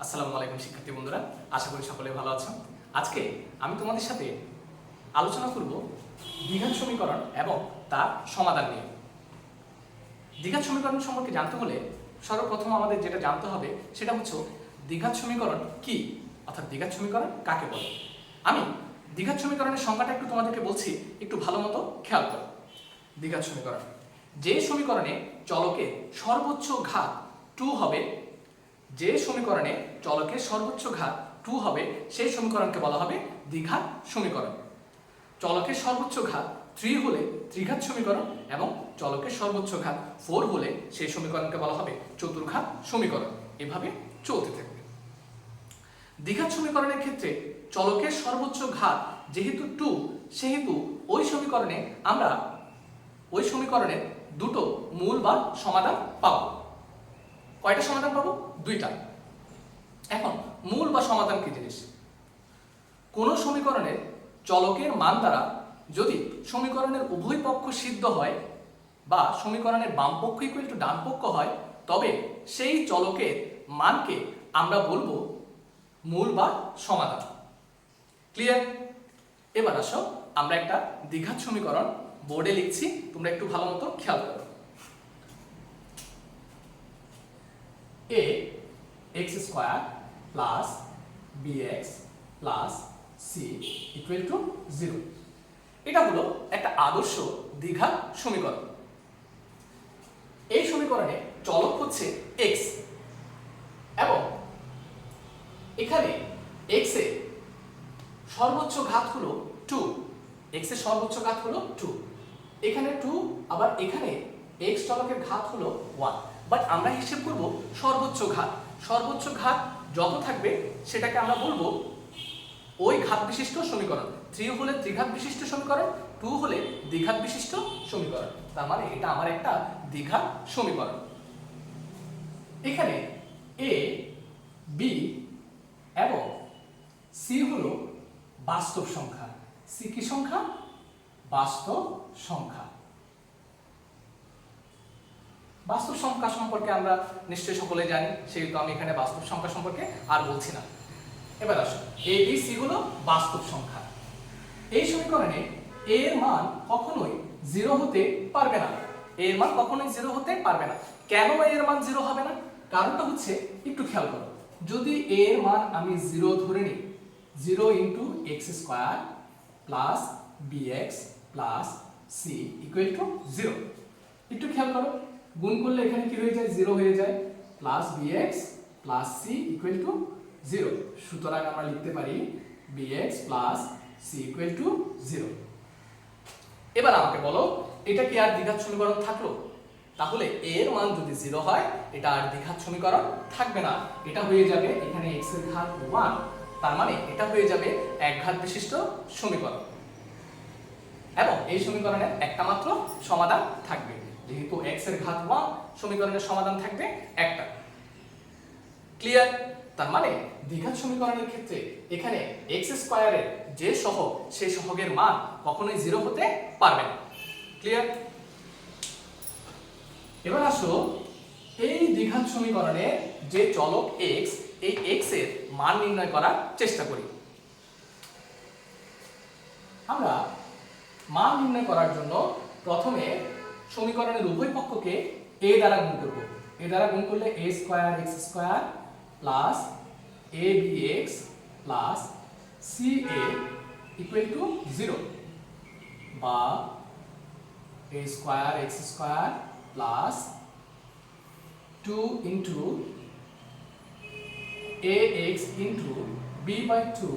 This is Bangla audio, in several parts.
আসসালামু আলাইকুম শিক্ষার্থী বন্ধুরা, আশা করি সকলে ভালো আছো। আজকে আমি তোমাদের সাথে আলোচনা করব দ্বিঘাত সমীকরণ এবং তার সমাধান নিয়ে। দ্বিঘাত সমীকরণ সম্পর্কে জানতে হলে সর্বপ্রথম আমাদের যেটা জানতে হবে সেটা হচ্ছে দ্বিঘাত সমীকরণ কি, অর্থাৎ দ্বিঘাত সমীকরণ কাকে বলে। আমি দ্বিঘাত সমীকরণের সংজ্ঞাটা একটু তোমাদেরকে বলছি, একটু ভালো মতো খেয়াল করো। দ্বিঘাত সমীকরণ যে সমীকরণে চলকের সর্বোচ্চ ঘাত 2 হবে, যে সমীকরণে চলকের সর্বোচ্চ ঘাত 2 হবে সেই সমীকরণকে বলা হবে দ্বিঘাত সমীকরণ। চলকের সর্বোচ্চ ঘাত 3 হলে ত্রিঘাত সমীকরণ এবং চলকের সর্বোচ্চ ঘাত 4 হলে সেই সমীকরণকে বলা হবে চতুর্ঘাত সমীকরণ। এভাবে চলতে থাকবে। দ্বিঘাত সমীকরণের ক্ষেত্রে চলকের সর্বোচ্চ ঘাত যেহেতু 2, সেহেতু ওই সমীকরণের দুটো মূল বা সমাধান পাবো। কয়টা সমাধান পাবো? দুইটা। এখন মূল বা সমাধান কি জিনিস? কোন সমীকরণের চলকের মান দ্বারা যদি সমীকরণের উভয় পক্ষ সিদ্ধ হয় বা সমীকরণের বাম পক্ষ ইকুয়াল টু ডান পক্ষ হয়, তবে সেই চলকের মানকে আমরা বলবো মূল বা সমাধান। ক্লিয়ার? এবার আসো আমরা একটা দ্বিঘাত সমীকরণ বোর্ডে লিখছি, তোমরা একটু ভালো মতো খেয়াল করো। a x square plus bx plus c equal to 0। এটা হলো একটা আদর্শ দ্বিঘাত সমীকরণ। এই সমীকরণে চলক হচ্ছে x এবং এখানে x এর সর্বোচ্চ ঘাত হলো 2। x এর সর্বোচ্চ ঘাত হলো 2, এখানে 2, আবার এখানে x চলকের ঘাত হলো 1। বাট আমরা হিসেব করব সর্বোচ্চ ঘাত। সর্বোচ্চ ঘাত যত থাকবে সেটাকে আমরা বলবো ওই ঘাত বিশিষ্ট সমীকরণ। 3 হলে ত্রিঘাত বিশিষ্ট সমীকরণ, 2 হলে দ্বিঘাত বিশিষ্ট সমীকরণ। তার মানে এটা আমার একটা দ্বিঘাত সমীকরণ। এখানে a, b এবং c হলো বাস্তব সংখ্যা। c কি সংখ্যা? বাস্তব সংখ্যা। বাস্তব সংখ্যা সম্পর্কে আমরা নিশ্চয়ই সকলে জানি, সেহেতু আমি এখানে বাস্তব সংখ্যা সম্পর্কে আর বলছি না। এবার আসো, a b c হলো বাস্তব সংখ্যা। এই সমীকরণে a এর মান কখনোই 0 হতে পারবে না। a এর মান কখনোই 0 হতে পারবে না। কেন a এর মান 0 হবে না? কারণটা হচ্ছে, একটু খেয়াল করো। যদি a এর মান আমি 0 ধরে নিই, 0 into x square plus bx plus c equal to 0। একটু খেয়াল করো, গুণ করলে এখানে কি হয়ে যায়? 0 হয়ে যায়, plus bx plus c equal to 0। সুতরাং আমরা লিখতে পারি bx plus c equal to 0। এবার আমাকে বলো, এটা কি আর দ্বিঘাত সমীকরণ থাকলো? তাহলে a এর মান যদি 0 হয়, এটা আর দ্বিঘাত সমীকরণ থাকবে না। এটা হয়ে যাবে এখানে x এর ঘাত 1, তার মানে এটা হয়ে যাবে একঘাত বিশিষ্ট সমীকরণ এবং এই সমীকরণের একটা মাত্র সমাধান থাকবে। যেহেতু x এর ঘাত 1, সমীকরণের সমাধান থাকবে একটা। ক্লিয়ার? তার মানে দ্বিঘাত সমীকরণের ক্ষেত্রে এখানে x স্কয়ারের যে সহগ, সেই সহগের মান কখনোই 0 হতে পারবে না। ক্লিয়ার? এবার আসো, এই দ্বিঘাত সমীকরণে যে চলক x, এই x এর মান নির্ণয় করার চেষ্টা করি। আমরা মান নির্ণয় করার জন্য প্রথমে সমীকরণের উভয় পক্ষকে a দ্বারা গুণ করব। a দ্বারা গুণ করলে a square x square plus abx plus ca equal to 0, বা a square x square plus 2 into ax into b by 2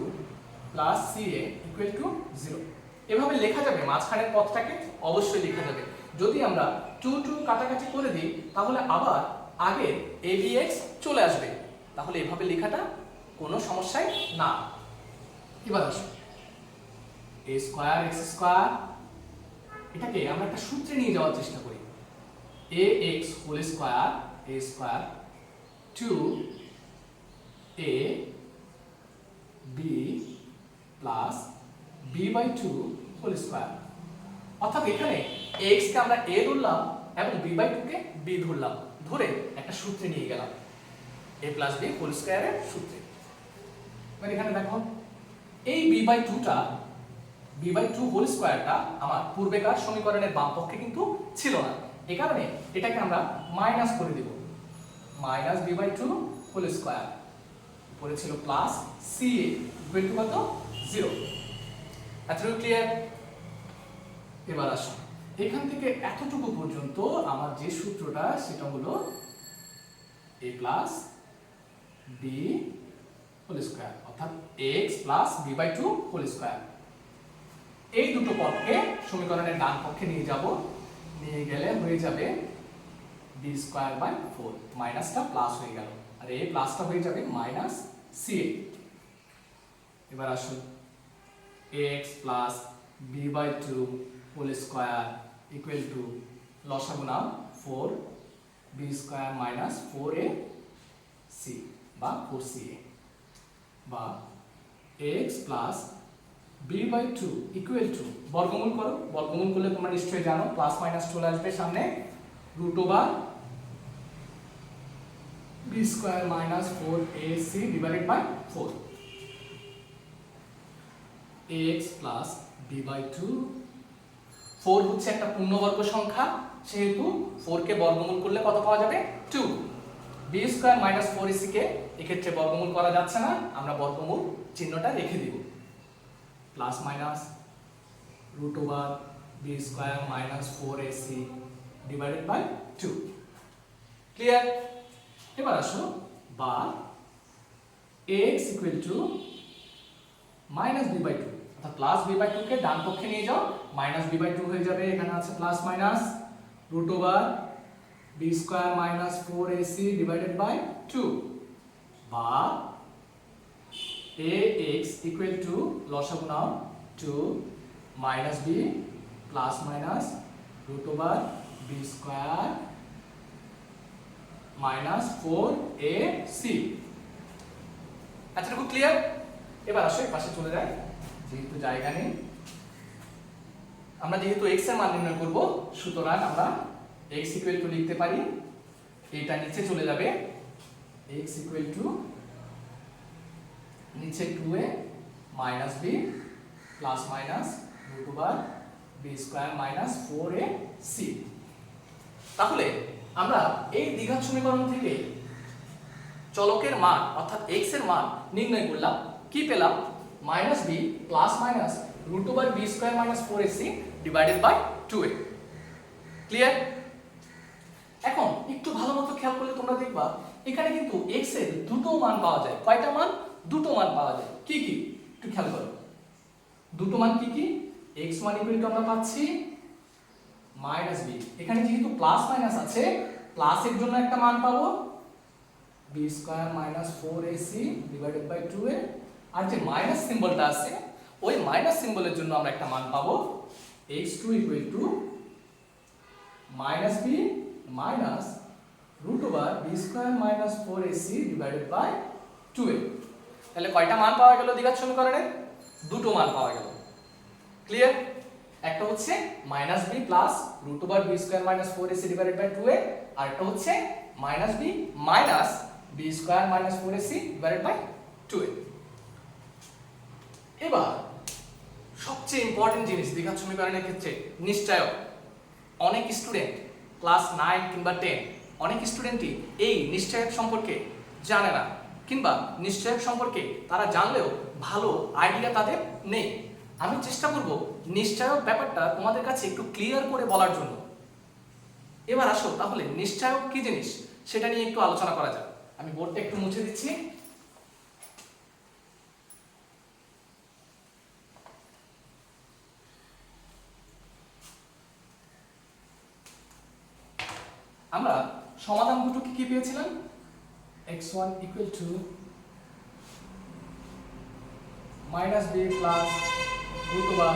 plus ca equal to 0। এভাবে লেখা যাবে, মাঝখানের পদটাকে অবশ্যই লেখা যাবে। যদি আমরা 2 2 কাটাকাটি করে দিই, তাহলে আবার আগের abx চলে আসবে। তাহলে এভাবে লেখাটা কোনো সমস্যাই না। এবার আসো, a স্কয়ার x স্কয়ার, এটাকে আমরা একটা সূত্রে নিয়ে যাওয়ার চেষ্টা করি। ax whole square, a square 2 a b plus b by 2 whole square. অর্থাৎ এখানে x কে আমরা a ধরলাম এবং b বাই 2 কে b ধরলাম, ধরে একটা সূত্রে নিয়ে গেলাম। a প্লাস বি হোল স্কয়ারের সূত্রে। মানে এখানে দেখো এই b/2টা b/2 হোল স্কয়ারটা আমার পূর্বেকার সমীকরণের বাম পক্ষে কিন্তু ছিল না, এই কারণে এটাকে আমরা মাইনাস করে দেব, মাইনাস b/2 হোল স্কয়ার, উপরে ছিল প্লাস ca ইকুয়াল টু কত 0। এতটুকু ক্লিয়ার? এবার আসুন এখান থেকে এতটুকু পর্যন্ত আমার যে সূত্রটা সেটা হলো a plus b whole square অর্থাৎ x plus b/2 whole square. এই দুটো পদকে সমীকরণের ডান পক্ষে নিয়ে যাব, নিয়ে গেলে হয়ে যাবে b স্কয়ার বাই 4, মাইনাসটা প্লাস হয়ে গেল আর এই প্লাসটা হয়ে যাবে মাইনাস ca। এবার আসুন x plus b/2 whole square equal to লসাগু নাও 4 b স্কয়ার মাইনাস 4ac বা 4ca, বা x plus b/2 equal to বর্গমূল করো, বর্গমূল করলে তোমরা নিশ্চয়ই জানো প্লাস মাইনাস চলে আসবে সামনে, root over b square minus 4ac divided by 4, x plus b/2, 4 হচ্ছে একটা পূর্ণবর্গ সংখ্যা সেহেতু 4 কে বর্গমূল করলে কত পাওয়া যাবে 2, b স্কয়ার মাইনাস 4ac কে এক্ষেত্রে বর্গমূল করা যাচ্ছে না, আমরা বর্গমূল চিহ্নটা রেখে দিব, plus minus root over b square minus 4ac divided by 2। Clear? এবার আসো বা x equal to minus b/2 অর্থাৎ প্লাস b/2 কে ডান পক্ষে নিয়ে যাও, মাইনাস b/2 হয়ে যাবে, এখানে আছে plus minus root over b square minus 4ac divided by 2, বা ax ইকুয়াল টু লসাগু নাও 2 minus b plus minus root over b square minus 4ac। এতটুকু ক্লিয়ার? এবার আসো এই পাশে চলে যাই, যেহেতু জায়গা নেই, আমরা যেহেতু x এর মান নির্ণয় করব সুতরাং আমরা x ইকুয়াল টু লিখতে পারি, এটা নিচে চলে যাবে, x ইকুয়াল টু নিচে 2a minus b plus minus root over b square minus 4ac। তাহলে আমরা এই দ্বিঘাত সমীকরণ থেকে চলকের মান অর্থাৎ x এর মান নির্ণয় করলাম, কি পেলাম minus b plus minus root over b square minus 4ac divided by 2a। Clear? এখন একটু ভালো মতো খেয়াল করলে তোমরা দেখবা এখানে কিন্তু x এর দুটো মান পাওয়া যায়। কয়টা মান? দুটো মান পাওয়া যায়। কি কি একটু খেয়াল করো, দুটো মান কি কি? x1 ইকুয়াল টু আমরা পাচ্ছি মাইনাস b, এখানে যেহেতু প্লাস মাইনাস আছে প্লাসের জন্য একটা মান পাবো b square minus 4ac divided by 2a, আর যে মাইনাস সিম্বলটা আছে ওই মাইনাস সিম্বলের জন্য আমরা একটা মান পাবো x2 equal to minus b minus root over b square minus 4ac divided by 2a। তাহলে কয়টা মান পাওয়া গেল দ্বিঘাত সমীকরণে? দুটো মান পাওয়া গেল। ক্লিয়ার? একটা হচ্ছে minus b plus root over b square minus 4ac divided by 2a, আর একটা হচ্ছে minus b minus b square minus 4ac divided by 2a। এবার সবচেয়ে ইম্পর্টেন্ট জিনিস দ্বিঘাত সমীকরণের ক্ষেত্রে নিশ্চয়ক। অনেক স্টুডেন্ট ক্লাস 9 কিংবা 10 অনেক স্টুডেন্টই এই নিশ্চয়ক সম্পর্কে জানে না, কিংবা নিশ্চয়ক সম্পর্কে তারা জানলেও ভালো আইডিয়া তাদের নেই। আমি চেষ্টা করব নিশ্চয়ক ব্যাপারটা তোমাদের কাছে একটু ক্লিয়ার করে বলার জন্য। এবার আসো তাহলে নিশ্চয়ক কি জিনিস সেটা নিয়ে একটু আলোচনা করা যাক। আমি বোর্ডটা একটু মুছে দিচ্ছি। আমরা সমাধান দুটো কি পেয়েছিলাম? x1 equal to minus b plus root over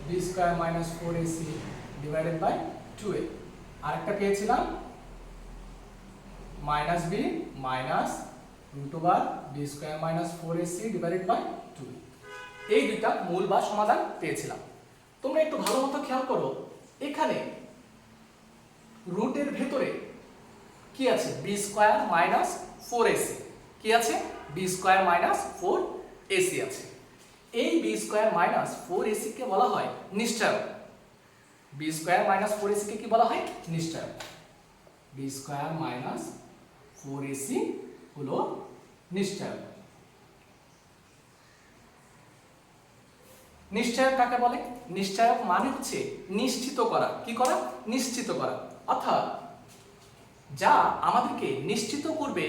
b square minus 4ac divided by 2a, আরেকটা পেয়েছিলাম minus b minus root over b square minus 4ac divided by 2a। এই দুইটা মূল বা সমাধান পেয়েছিলাম। তোমরা একটু ভালো মতো খেয়াল করো, এখানে রুটের ভেতরে কি আছে? b স্কয়ার মাইনাস 4ac, কি আছে, বি স্কোয়ার মাইনাস 4ac আছে। এই বি স্কোয়ার মাইনাস 4ac কে বলা হয় নিশ্চয়ক। বি স্কোয়ার মাইনাস 4ac কে কি বলা হয়, নিশ্চয়ক। বি স্কোয়ার মাইনাস 4ac হলো নিশ্চয়ক। নিশ্চয়ক কাকে বলে? নিশ্চয়ক মানে হচ্ছে নিশ্চিত করা। কি করা? নিশ্চিত করা। অর্থাৎ যা আমাদেরকে নিশ্চিত করবে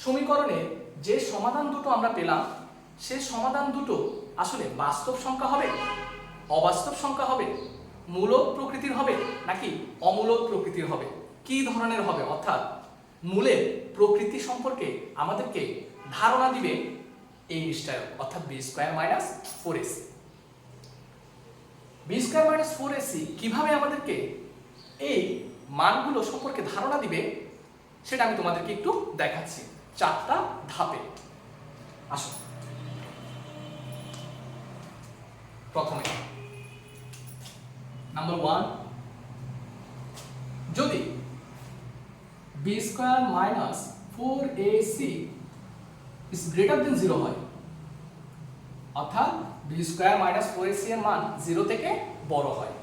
সমীকরণের যে সমাধান দুটো আমরা পেলাম, সে সমাধান দুটো আসলে বাস্তব সংখ্যা হবে, অবাস্তব সংখ্যা হবে, মূলক প্রকৃতির হবে নাকি অমূলক প্রকৃতির হবে, কি ধরনের হবে, অর্থাৎ মূলের প্রকৃতি সম্পর্কে আমাদেরকে ধারণা দিবে এই নিশ্চয়ক, অর্থাৎ b square minus 4ac। B square minus 4ac কিভাবে আমাদেরকে এই মানগুলো সম্পর্কে ধারণা দিবে সেটা আমি তোমাদেরকে একটু দেখাচ্ছি 4টা ধাপে। আসো প্রথমে নাম্বার 1, যদি b square minus 4ac is greater than 0 হয়, অর্থাৎ বি স্কোয়ার মাইনাস 4ac এর মান 0 থেকে বড় হয়।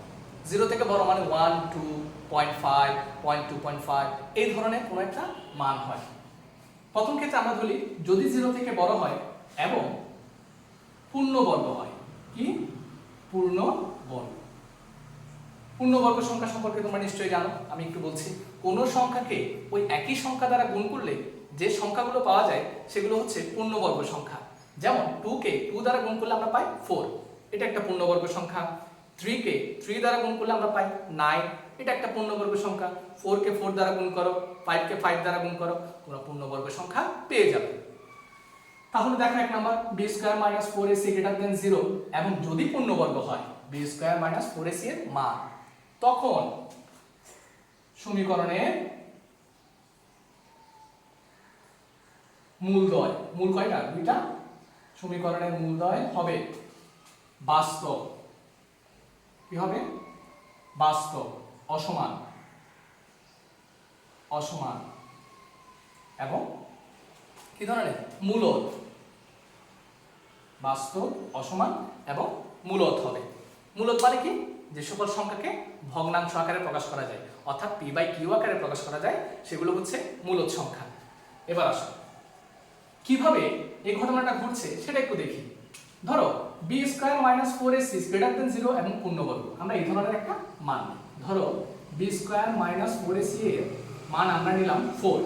0 থেকে বড় মানে 1, 2, 0.5, 0.2.5 এই ধরনের কোনো একটা মান হয়। প্রথম ক্ষেত্রে আমরা ধরি যদি 0 থেকে বড় হয় এবং পূর্ণবর্গ হয়। কি? পূর্ণবর্গ। পূর্ণবর্গ সংখ্যা সম্পর্কে তোমরা নিশ্চয়ই জানো, আমি একটু বলছি। কোন সংখ্যাকে ওই একই সংখ্যা দ্বারা গুণ করলে যে সংখ্যাগুলো পাওয়া যায় সেগুলো হচ্ছে পূর্ণবর্গ সংখ্যা। যেমন 2 কে 2 দ্বারা গুণ করলে আমরা পাই 4, এটা একটা পূর্ণবর্গ সংখ্যা। 3 কে 3 দ্বারা গুণ করলে আমরা পাই 9, এটা একটা পূর্ণবর্গ সংখ্যা। 4 কে 4 দ্বারা গুণ করো, 5 কে 5 দ্বারা গুণ করো, তোমরা পূর্ণবর্গ সংখ্যা পেয়ে যাবে। তাহলে দেখো এক number, b square minus 4ac greater than 0 এবং যদি পূর্ণবর্গ হয় বি স্কয়ার মাইনাস 4ac এর মান, তখন সমীকরণের মূলদ্বয়, মূল কয়টা? দুইটা। সমীকরণের মূলদ্বয় হবে বাস্তব। কি হবে? বাস্তব। অসমান, অসমান এবং কি ধরনের? মূলদ। বাস্তব, অসমান এবং মূলদ হবে। মূলদ মানে কি? যে সকল সংখ্যাকে ভগ্নাংশ আকারে প্রকাশ করা যায়, অর্থাৎ পি বাই কিউ আকারে প্রকাশ করা যায়, সেগুলো হচ্ছে মূলদ সংখ্যা। এবার আসো কিভাবে এই ঘটনাটা ঘটছে সেটা একটু দেখি। ধরো b square minus 4ac greater than 0 এবং পূর্ণবর্গ। আমরা এই ধরনের একটা মান, ধরো বি স্কয়ার মাইনাস 4ac এর মান আমরা নিলাম 4,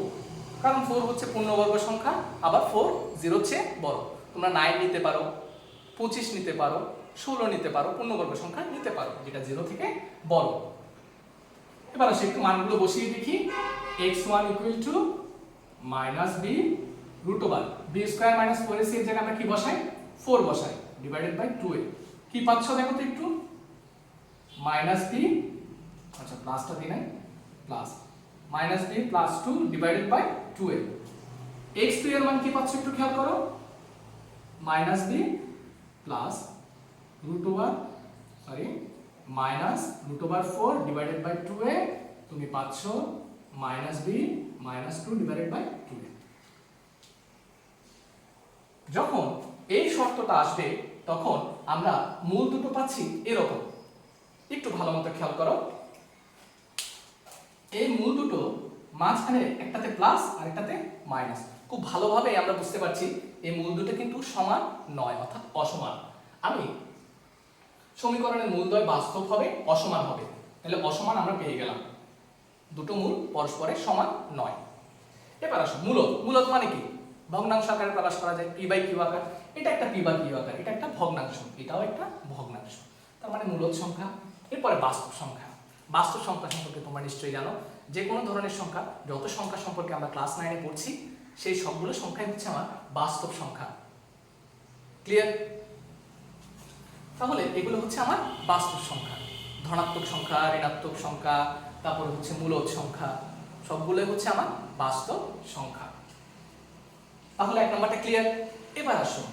কারণ 4 হচ্ছে পূর্ণবর্গ সংখ্যা, আবার 4 0 চেয়ে বড়। তোমরা 9 নিতে পারো, 25 নিতে পারো, 16 নিতে পারো, পূর্ণবর্গ সংখ্যা নিতে পারো যেটা 0 থেকে বড়। এবার আসে একটু মানগুলো বসিয়ে দেখি। x1 equal to minus b root over b square minus 4ac এর জায়গায় আমরা কি বসাই? 4 বসাই, ডিভাইডেড বাই 2a। কি পাচ্ছ দেখো তো একটু? মাইনাস বি, আচ্ছা প্লাসটা দিই নাই, plus minus b plus 2 divided by 2a। x2 এর মান কি পাচ্ছ একটু খেয়াল করো? Minus b plus root over minus root over 4 divided by 2a, তুমি পাচ্ছ minus b minus 2 divided by 2a। যখন এই শর্তটা আসবে তখন আমরা মূল দুটো পাচ্ছি এরকম। একটু ভালো মতো খেয়াল করো, এই মূল দুটো মাঝখানে একটাতে প্লাস আর একটাতে মাইনাস। খুব ভালোভাবে আমরা বুঝতে পারছি এই মূল দুটো কিন্তু সমান নয়, অর্থাৎ অসমান। আমি সমীকরণের মূলদ্বয় বাস্তব হবে, অসমান হবে, তাহলে অসমান আমরা পেয়ে গেলাম, দুটো মূল পরস্পরের সমান নয়। এবার আসো মূলদ। মূলদ মানে কি? ভগ্নাংশ আকারে প্রকাশ করা যায়, পি বাই কিউ আকার। এটা একটা পি বাই কিউ আকার, এটা একটা ভগ্নাংশ, এটাও একটা ভগ্নাংশ, তার মানে মূলদ সংখ্যা। এরপরে বাস্তব সংখ্যা। বাস্তব সংখ্যা সম্পর্কে তোমরা নিশ্চয়ই জানো, যে কোনো ধরনের সংখ্যা, যত সংখ্যা সম্পর্কে আমরা ক্লাস 9 এ পড়ছি সেই সবগুলো সংখ্যাই হচ্ছে আমার বাস্তব সংখ্যা। ক্লিয়ার? তাহলে এগুলো হচ্ছে আমার বাস্তব সংখ্যা। ধনাত্মক সংখ্যা, ঋণাত্মক সংখ্যা, তারপর হচ্ছে মূলদ সংখ্যা, সবগুলোই হচ্ছে আমার বাস্তব সংখ্যা। তাহলে 1 নম্বরটা ক্লিয়ার। এবার আসো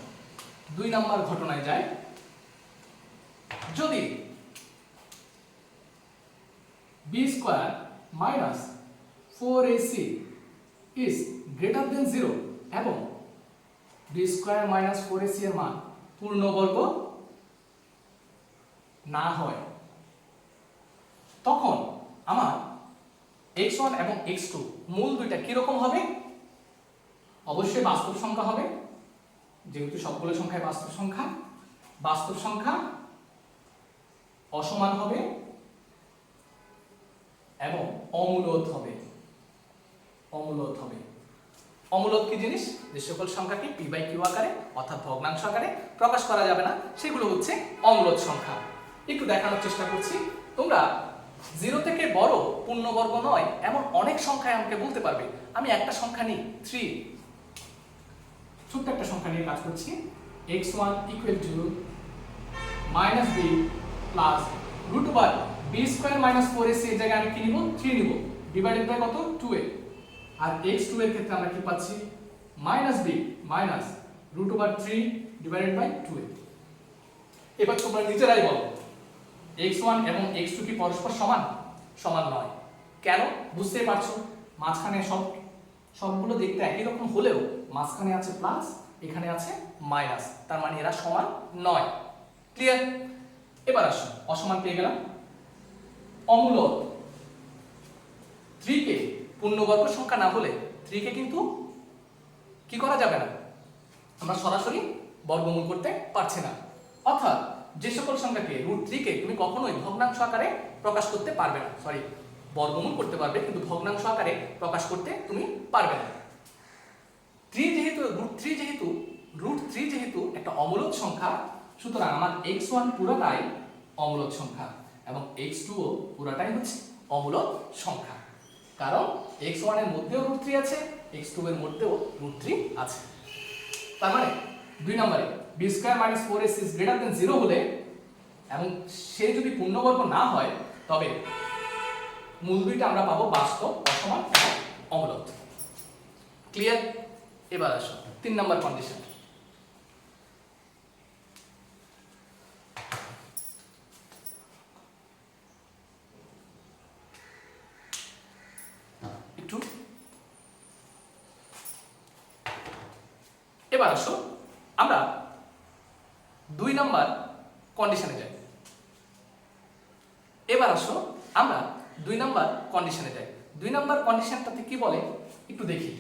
2 নম্বর ঘটনায় যাই। যদি b square minus 4ac is greater than 0 এবং বি স্কোয়ার মাইনাস 4ac এর মান পূর্ণবর্গ না হয়, তখন আমার x1 এবং x2 মূল দুইটা কিরকম হবে? অবশ্যই বাস্তব সংখ্যা হবে, যেহেতু সবগুলো সংখ্যাই বাস্তব সংখ্যা। বাস্তব সংখ্যা অসমান হবে এবং অমূলদ হবে। অমূলদ হবে। অমূলদ কি জিনিস? যে সকল সংখ্যাকে p বাই q আকারে অর্থাৎ ভগ্নাংশ আকারে প্রকাশ করা যাবে না, সেগুলো হচ্ছে অমূলদ সংখ্যা। একটু দেখানোর চেষ্টা করছি। তোমরা 0 থেকে বড় পূর্ণবর্গ নয় এমন অনেক সংখ্যায় আমাকে বলতে পারবে। আমি একটা সংখ্যা নিই 3, ছোট্ট একটা সংখ্যা নিয়ে কাজ করছি। x1 equal to minus b plus root over b square minus 4ac এর জায়গায় আমি কি নিব? 3 নিব, ডিভাইডেড বাই কত? 2a। আর x2 এর ক্ষেত্রে আমরা কি পাচ্ছি? minus b minus root over 3 divided by 2a। এবার তোমরা নিজেরাই বলো x1 এবং x2 কি পরস্পর সমান? সমান নয়। কেন? বুঝতেই পারছো, মাঝখানে সবগুলো দেখতে একই রকম হলেও মাঝখানে আছে প্লাস, এখানে আছে মাইনাস, তার মানে এরা সমান নয়। ক্লিয়ার? এবার আসো, অসমান পেয়ে গেলাম। অমূলদ 3 কে পূর্ণবর্গ সংখ্যা না হলে 3 কে কিন্তু কি করা যাবে না, আমরা সরাসরি বর্গমূল করতে পারছি না। অর্থাৎ যে সকল সংখ্যাকে √3 কে তুমি কখনোই ভগ্নাংশ আকারে প্রকাশ করতে পারবে না, সরি বর্গমূল করতে পারবে কিন্তু ভগ্নাংশ আকারে প্রকাশ করতে তুমি পারবে না। √3 যেহেতু একটা অমূলদ সংখ্যা, সুতরাং আমার x1 পুরোটাই অমূলদ সংখ্যা এবং x2 ও পুরোটাই হচ্ছে অমূলদ সংখ্যা। কারণ x1 এর মধ্যেও √3 আছে, x2 এর মধ্যেও √3 আছে। তার মানে 2 নম্বরে b square minus 4ac is greater than 0 হলে এবং সে যদি পূর্ণবর্গ না হয়, তবে মূল দুইটা আমরা পাবো বাস্তব, অসমান এবং অমূলদ। ক্লিয়ার? এবার আসো 3 নম্বর কন্ডিশন। একটু এবার আসো আমরা 2 নম্বর কন্ডিশনে যাই। এবার আসো আমরা 2 নম্বর কন্ডিশনে যাই। 2 নম্বর কন্ডিশনটাতে কি বলে একটু দেখি।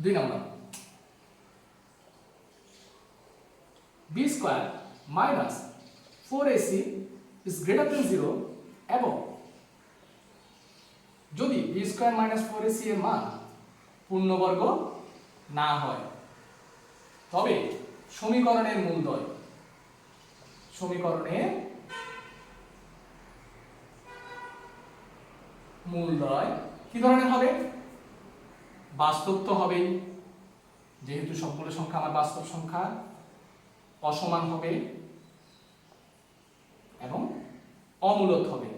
2 নম্বর b square minus 4ac is greater than 0 এবং যদি b স্কয়ার মাইনাস 4ac এর মান পূর্ণবর্গ না হয়, তবে সমীকরণের মূলদ্বয় কি ধরনের হবে? বাস্তব তো হবেই, যেহেতু সবগুলো সংখ্যা আমার বাস্তব সংখ্যা। অসমান হবে এবং অমূলদ হবে।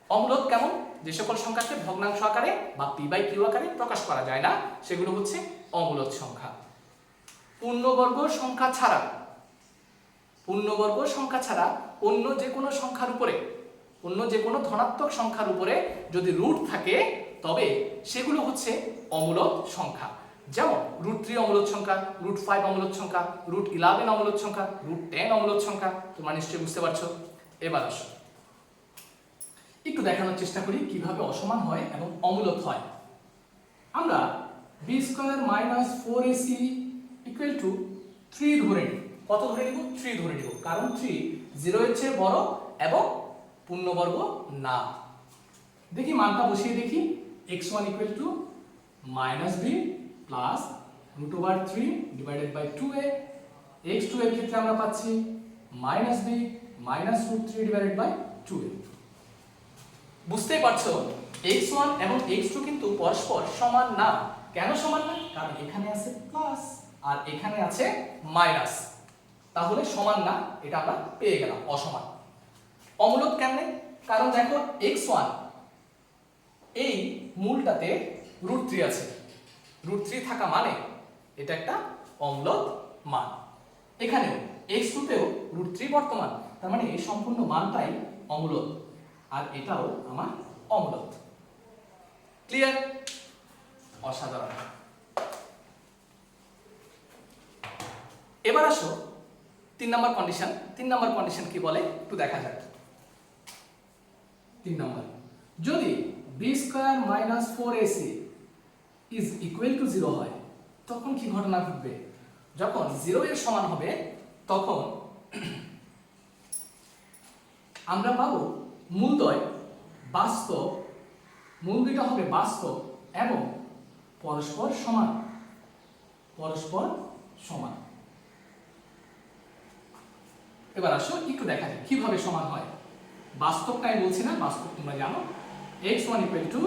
অমূলদ কেমন? যে সকল সংখ্যাকে ভগ্নাংশ আকারে বা p বাই q আকারে প্রকাশ করা যায় না, সেগুলো হচ্ছে অমূলদ সংখ্যা। পূর্ণবর্গ সংখ্যা ছাড়া অন্য যে কোনো সংখ্যার উপরে, অন্য যে কোনো ধনাত্মক সংখ্যার উপরে যদি রুট থাকে, তবে সেগুলো হচ্ছে অমূলদ সংখ্যা। যেমন √3 অমূলদ সংখ্যা, √5 অমূলদ সংখ্যা, √11 অমূলদ সংখ্যা, √10 অমূলদ সংখ্যা। তোমরা নিশ্চয়ই বুঝতে পারছো। এবার আসো একটু দেখানোর চেষ্টা করি কিভাবে অসমান হয় এবং অমূলদ হয়। আমরা b square minus 4ac equal two 3 ধরে নিই। কত ধরে নিব? 3 ধরে নিব, কারণ 3 0 এর চেয়ে বড় এবং পূর্ণবর্গ না। দেখি মানটা বসিয়ে দেখি। x1 equal to minus b plus √3 divided by 2a। x2 এর ক্ষেত্রে আমরা পাচ্ছি minus b minus √3 divided by 2a। বুঝতেই পারছো x1 এবং x2 কিন্তু পরস্পর সমান না। কেন সমান না? কারণ এখানে আছে প্লাস আর এখানে আছে মাইনাস, তাহলে সমান না, এটা আমরা পেয়ে গেলাম অসমান। অমূলদ কেমনে? কারণ দেখো x1 এই মূলটাতে √3 আছে, √3 থাকা মানে এটা একটা অমূলদ মান। এখানেও x2 তেও √3 বর্তমান, তার মানে এই সম্পূর্ণ মানটাই অমূলদ আর এটাও আমার অমূলদ। ক্লিয়ার? অসাধারণ। এবার আসো 3 নম্বর কন্ডিশন। 3 নম্বর কন্ডিশন কি বলে একটু দেখা যাক। 3 নম্বর, যদি b square minus 4ac is equal to 0 হয় তখন কি ঘটনা ঘটবে? যখন 0 এর সমান হবে তখন আমরা পাবো মূলদ্বয় বাস্তব, মূল দুইটা হবে বাস্তব এবং পরস্পর সমান, পরস্পর সমান। এবার আসো একটু দেখা যাক কিভাবে সমান হয়। বাস্তবটাই বলছি না, বাস্তব তোমরা জানো। x1 ইকুয়াল টু,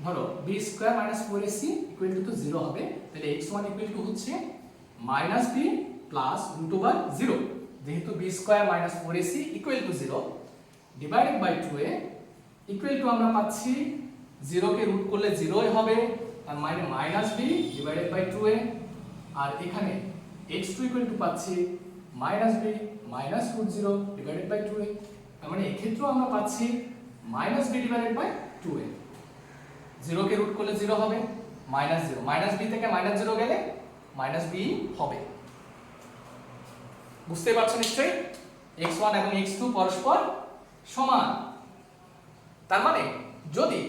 ধরো b square minus 4ac equal to 0 হবে, তাহলে x1 ইকুয়াল টু হচ্ছে minus b plus root over 0। যেহেতু b square minus 4ac equal to 0 divided by 2a equal to আমরা পাচ্ছি 0 কে রুট করলে 0ই হবে, তার মানে minus b divided by 2a। আর এখানে x2 ইকুয়াল টু পাচ্ছি minus b minus root 0 divided by 2a। তার মানে এই ক্ষেত্রেও আমরা পাচ্ছি minus b divided by 2a। 0 কে রুট করলে 0 হবে, মাইনাস 0, মাইনাস b থেকে মাইনাস 0 গেলে মাইনাস b হবে। বুঝতে পারছো নিশ্চয়ই? x1 এবং x2 পরস্পর সমান। তার মানে যদি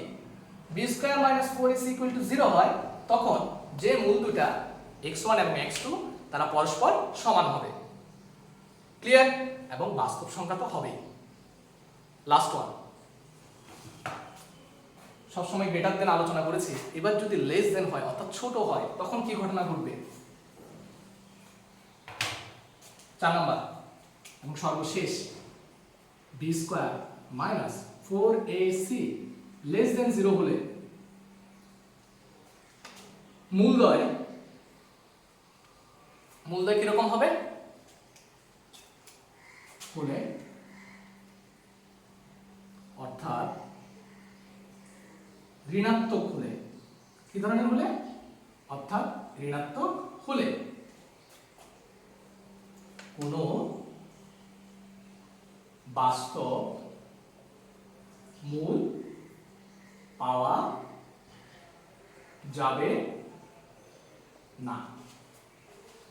b square minus 4ac equal to 0 হয় তখন যে মূল দুটা x1 এবং x2 তারা পরস্পর সমান হবে। ক্লিয়ার? এবং বাস্তব সংখ্যা তো হবেই। লাস্ট ওয়ান, সবসময় গ্রেটার দেন আলোচনা করেছি, এবার যদি লেস দেন হয় অর্থাৎ ছোট হয় তখন কি ঘটনা ঘটবে? 4 নাম্বার এবং সর্বশেষ, b square minus 4ac less than 0 হলে মূলদ্বয় কিরকম হবে? হলে অর্থাৎ ঋণাত্মক হলে। কি ধরনের হলে? অর্থাৎ ঋণাত্মক হলে কোনো বাস্তব মূল পাওয়া যাবে না।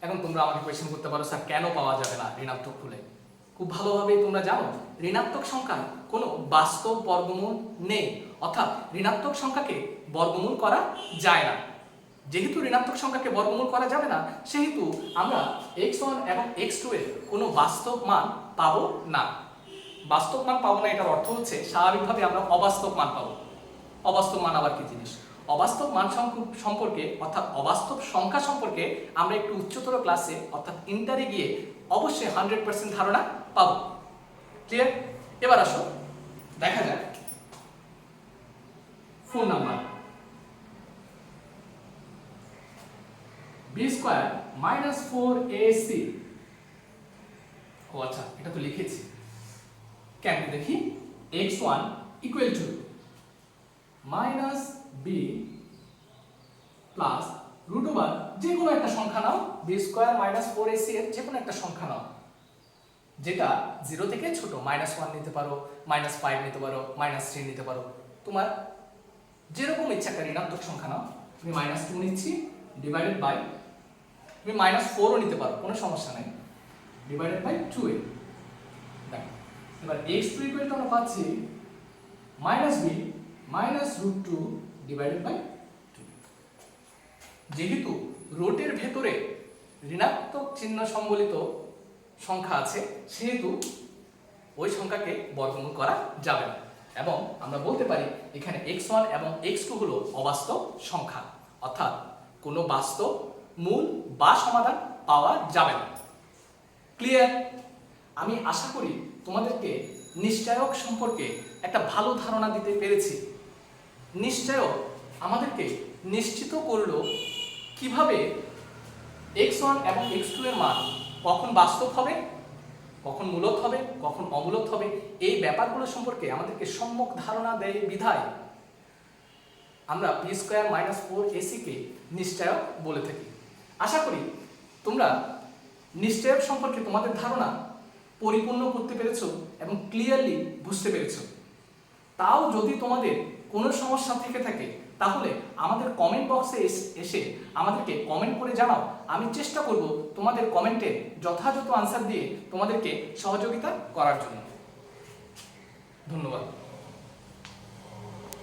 এখন তোমরা আমাকে কোয়েশ্চেন করতে পারো, স্যার কেন পাওয়া যাবে না ঋণাত্মক হলে? খুব ভালোভাবেই তোমরা জানো ঋণাত্মক সংখ্যার কোনো বাস্তব বর্গমূল নেই, অর্থাৎ ঋণাত্মক সংখ্যাকে বর্গমূল করা যায় না। যেহেতু ঋণাত্মক সংখ্যাকে বর্গমূল করা যাবে না সেহেতু আমরা x1 এবং x2 এর কোনো বাস্তব মান পাবো না। বাস্তব মান পাবো না এটার অর্থ হচ্ছে স্বাভাবিকভাবে আমরা অবাস্তব মান পাবো। অবাস্তব মান আবার কি জিনিস? অবাস্তব মান সম্পর্কে অর্থাৎ অবাস্তব সংখ্যা সম্পর্কে আমরা একটু উচ্চতর ক্লাসে অর্থাৎ ইন্টারে গিয়ে অবশ্যই 100% ধারণা পাবো। ক্লিয়ার? এবার আসো দেখা যাক 4 number, b square minus 4ac। ও আচ্ছা, এটা তো লিখেছি, কেন দেখি। x1 equal to minus b plus root over যে কোনো একটা সংখ্যা নাও, b স্কয়ার মাইনাস 4ac এর যে কোনো একটা সংখ্যা নাও যেটা 0 থেকে ছোট, -1 নিতে পারো, -5 নিতে পারো, -3 নিতে পারো, তোমার যেরকম ইচ্ছা একটা ঋণাত্মক সংখ্যা নাও। তুমি -2 নিচ্ছি ডিভাইডেড বাই, তুমি -4ও নিতে পারো, কোনো সমস্যা নাই, ডিভাইডেড বাই 2a। দেখো এবার x2 ইকুয়াল টু আমরা পাচ্ছি -b minus root 2 divided by 2। যেহেতু রুটের ভেতরে ঋণাত্মক চিহ্ন সম্বলিত সংখ্যা আছে সেহেতু ওই সংখ্যাকে বর্গমূল করা যাবে না, এবং আমরা বলতে পারি এখানে x1 এবং x2 হলো অবাস্তব সংখ্যা, অর্থাৎ কোনো বাস্তব মূল বা সমাধান পাওয়া যাবে না। ক্লিয়ার? আমি আশা করি তোমাদেরকে নিশ্চয়ক সম্পর্কে একটা ভালো ধারণা দিতে পেরেছি। নিশ্চয়ক আমাদেরকে নিশ্চিত করলো কিভাবে x1 এবং x2 এর মান কখন বাস্তব হবে, কখন মূলক হবে, কখন অমূলক হবে, এই ব্যাপারগুলো সম্পর্কে আমাদেরকে সম্যক ধারণা দেয় বিধায় আমরা b স্কয়ার মাইনাস 4ac কে নিশ্চয়ক বলে থাকি। আশা করি তোমরা নিশ্চয়ক সম্পর্কে তোমাদের ধারণা পরিপূর্ণ করতে পেরেছো এবং ক্লিয়ারলি বুঝতে পেরেছো। তাও যদি তোমাদের কোনো সমস্যা থেকে থাকে তাহলে আমাদের কমেন্ট বক্সে এসে আমাদেরকে কমেন্ট করে জানাও। আমি চেষ্টা করব তোমাদের কমেন্টের যথাযথ আনসার দিয়ে তোমাদেরকে সহযোগিতা করার জন্য।